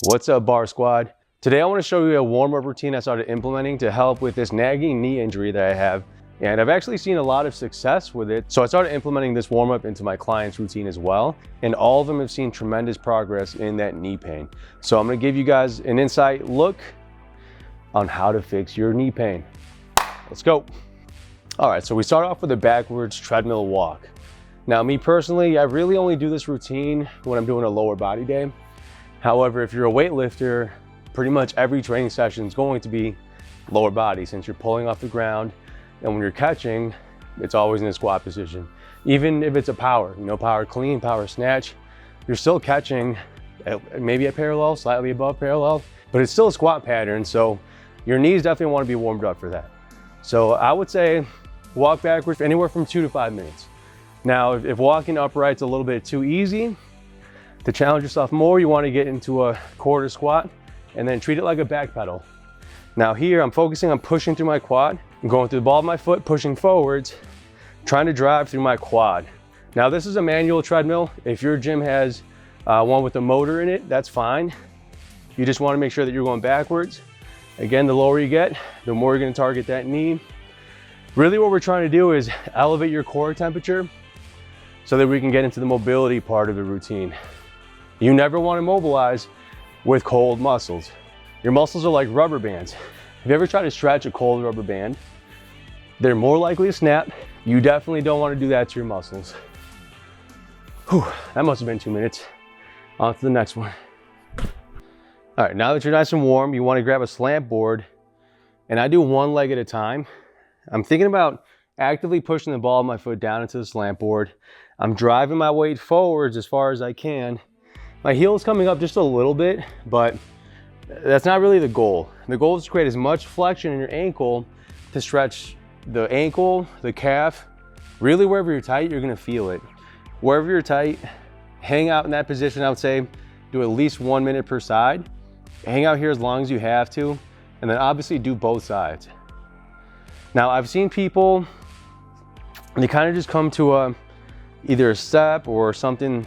What's up, Bar Squad? Today I want to show you a warm-up routine I started implementing to help with this nagging knee injury that I have. And I've actually seen a lot of success with it. So I started implementing this warm-up into my clients' routine as well. And all of them have seen tremendous progress in that knee pain. So I'm gonna give you guys an insight look on how to fix your knee pain. Let's go. All right, so we start off with a backwards treadmill walk. Now, me personally, I really only do this routine when I'm doing a lower body day. However, if you're a weightlifter, pretty much every training session is going to be lower body since you're pulling off the ground. And when you're catching, it's always in a squat position. Even if it's a power, power clean, power snatch, you're still catching maybe at parallel, slightly above parallel, but it's still a squat pattern. So your knees definitely want to be warmed up for that. So I would say walk backwards anywhere from 2 to 5 minutes. Now, if walking upright's a little bit too easy, to challenge yourself more, you want to get into a quarter squat and then treat it like a back pedal. Now here, I'm focusing on pushing through my quad. I'm going through the ball of my foot, pushing forwards, trying to drive through my quad. Now this is a manual treadmill. If your gym has one with a motor in it, that's fine. You just want to make sure that you're going backwards. Again, the lower you get, the more you're going to target that knee. Really what we're trying to do is elevate your core temperature so that we can get into the mobility part of the routine. You never want to mobilize with cold muscles. Your muscles are like rubber bands. Have you ever tried to stretch a cold rubber band? They're more likely to snap. You definitely don't want to do that to your muscles. Whew, that must have been 2 minutes. On to the next one. All right, now that you're nice and warm, you want to grab a slant board, and I do one leg at a time. I'm thinking about actively pushing the ball of my foot down into the slant board. I'm driving my weight forwards as far as I can. My heel is coming up just a little bit, but that's not really the goal. The goal is to create as much flexion in your ankle to stretch the ankle, the calf. Really, wherever you're tight, you're gonna feel it. Wherever you're tight, hang out in that position. I would say do at least 1 minute per side. Hang out here as long as you have to, and then obviously do both sides. Now, I've seen people, they kind of just come to either a step or something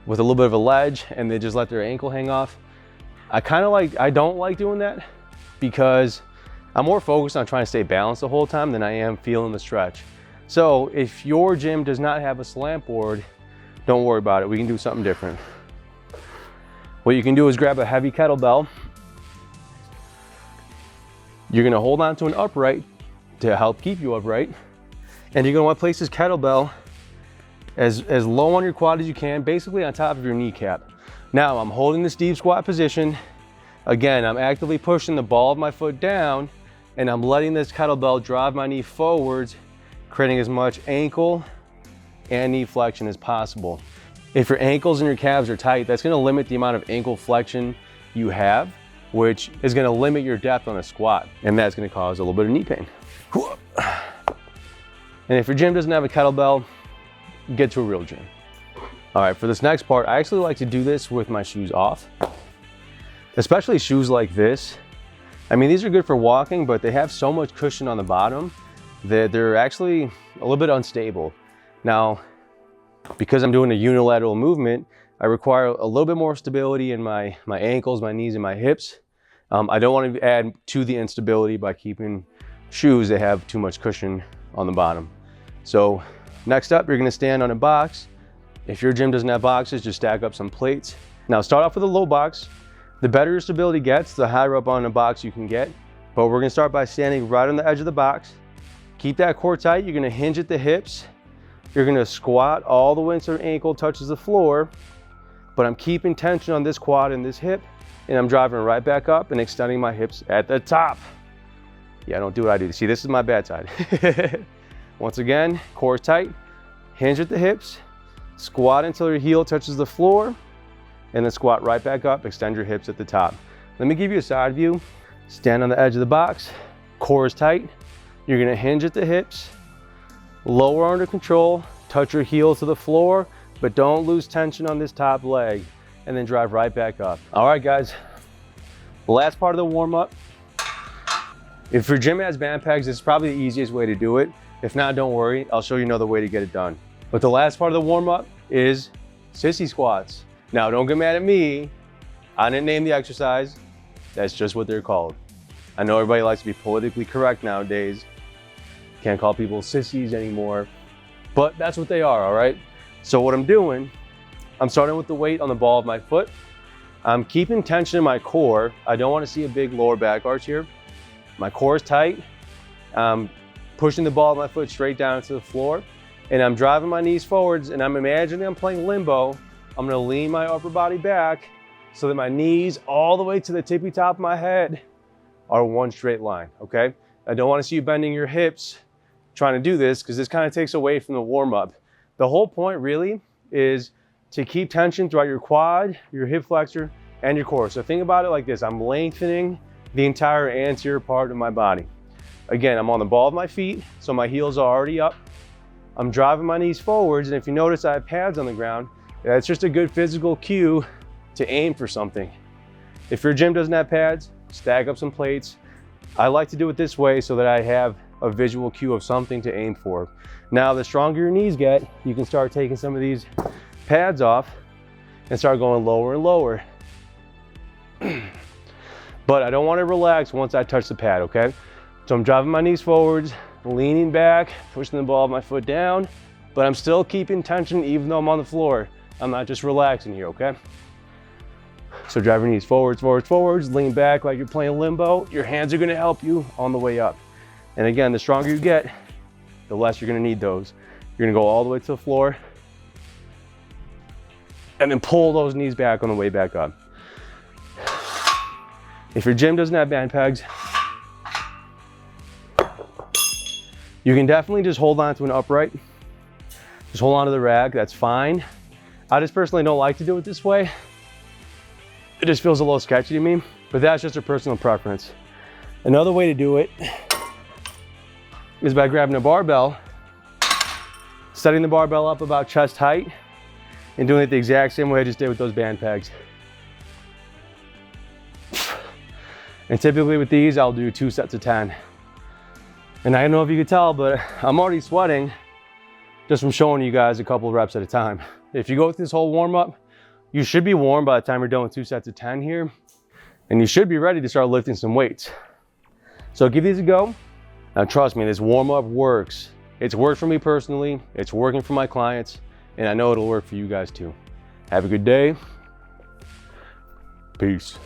with a little bit of a ledge and they just let their ankle hang off. I don't like doing that because I'm more focused on trying to stay balanced the whole time than I am feeling the stretch. So if your gym does not have a slant board, don't worry about it. We can do something different. What you can do is grab a heavy kettlebell. You're gonna hold on to an upright to help keep you upright. And you're gonna wanna place this kettlebell as low on your quad as you can, basically on top of your kneecap. Now I'm holding this deep squat position. Again, I'm actively pushing the ball of my foot down and I'm letting this kettlebell drive my knee forwards, creating as much ankle and knee flexion as possible. If your ankles and your calves are tight, that's gonna limit the amount of ankle flexion you have, which is gonna limit your depth on a squat. And that's gonna cause a little bit of knee pain. And if your gym doesn't have a kettlebell, get to a real gym. All right, for this next part, I actually like to do this with my shoes off, especially shoes like this. I mean, these are good for walking, but they have so much cushion on the bottom that they're actually a little bit unstable. Now, because I'm doing a unilateral movement, I require a little bit more stability in my ankles, my knees, and my hips. I don't want to add to the instability by keeping shoes that have too much cushion on the bottom. So next up, you're gonna stand on a box. If your gym doesn't have boxes, just stack up some plates. Now start off with a low box. The better your stability gets, the higher up on a box you can get. But we're gonna start by standing right on the edge of the box. Keep that core tight. You're gonna hinge at the hips. You're gonna squat all the way until your ankle touches the floor. But I'm keeping tension on this quad and this hip, and I'm driving right back up and extending my hips at the top. Yeah, don't do what I do. See, this is my bad side. Once again, core tight, hinge at the hips, squat until your heel touches the floor, and then squat right back up, extend your hips at the top. Let me give you a side view. Stand on the edge of the box, core is tight. You're gonna hinge at the hips, lower under control, touch your heel to the floor, but don't lose tension on this top leg, and then drive right back up. All right, guys, the last part of the warm up. If your gym has band pegs, it's probably the easiest way to do it. If not, don't worry, I'll show you another way to get it done. But the last part of the warm up is sissy squats. Now, don't get mad at me. I didn't name the exercise. That's just what they're called. I know everybody likes to be politically correct nowadays. Can't call people sissies anymore, but that's what they are, all right? So what I'm doing, I'm starting with the weight on the ball of my foot. I'm keeping tension in my core. I don't want to see a big lower back arch here. My core is tight. I'm pushing the ball of my foot straight down to the floor, and I'm driving my knees forwards, and I'm imagining I'm playing limbo. I'm gonna lean my upper body back so that my knees all the way to the tippy top of my head are one straight line, okay? I don't want to see you bending your hips trying to do this, because this kind of takes away from the warm up. The whole point really is to keep tension throughout your quad, your hip flexor, and your core. So think about it like this. I'm lengthening the entire anterior part of my body. Again, I'm on the ball of my feet, so my heels are already up. I'm driving my knees forwards, and if you notice I have pads on the ground, that's just a good physical cue to aim for something. If your gym doesn't have pads, stack up some plates. I like to do it this way so that I have a visual cue of something to aim for. Now, the stronger your knees get, you can start taking some of these pads off and start going lower and lower. But I don't want to relax once I touch the pad, okay? So I'm driving my knees forwards, leaning back, pushing the ball of my foot down, but I'm still keeping tension even though I'm on the floor. I'm not just relaxing here, okay? So drive your knees forwards, forwards, forwards, lean back like you're playing limbo. Your hands are gonna help you on the way up. And again, the stronger you get, the less you're gonna need those. You're gonna go all the way to the floor and then pull those knees back on the way back up. If your gym doesn't have band pegs, you can definitely just hold on to an upright. Just hold on to the rack, that's fine. I just personally don't like to do it this way. It just feels a little sketchy to me, but that's just a personal preference. Another way to do it is by grabbing a barbell, setting the barbell up about chest height, and doing it the exact same way I just did with those band pegs. And typically with these, I'll do 2 sets of 10. And I don't know if you could tell, but I'm already sweating just from showing you guys a couple of reps at a time. If you go with this whole warm up, you should be warm by the time you're done with 2 sets of 10 here. And you should be ready to start lifting some weights. So give these a go. Now trust me, this warm up works. It's worked for me personally, it's working for my clients, and I know it'll work for you guys too. Have a good day. Peace.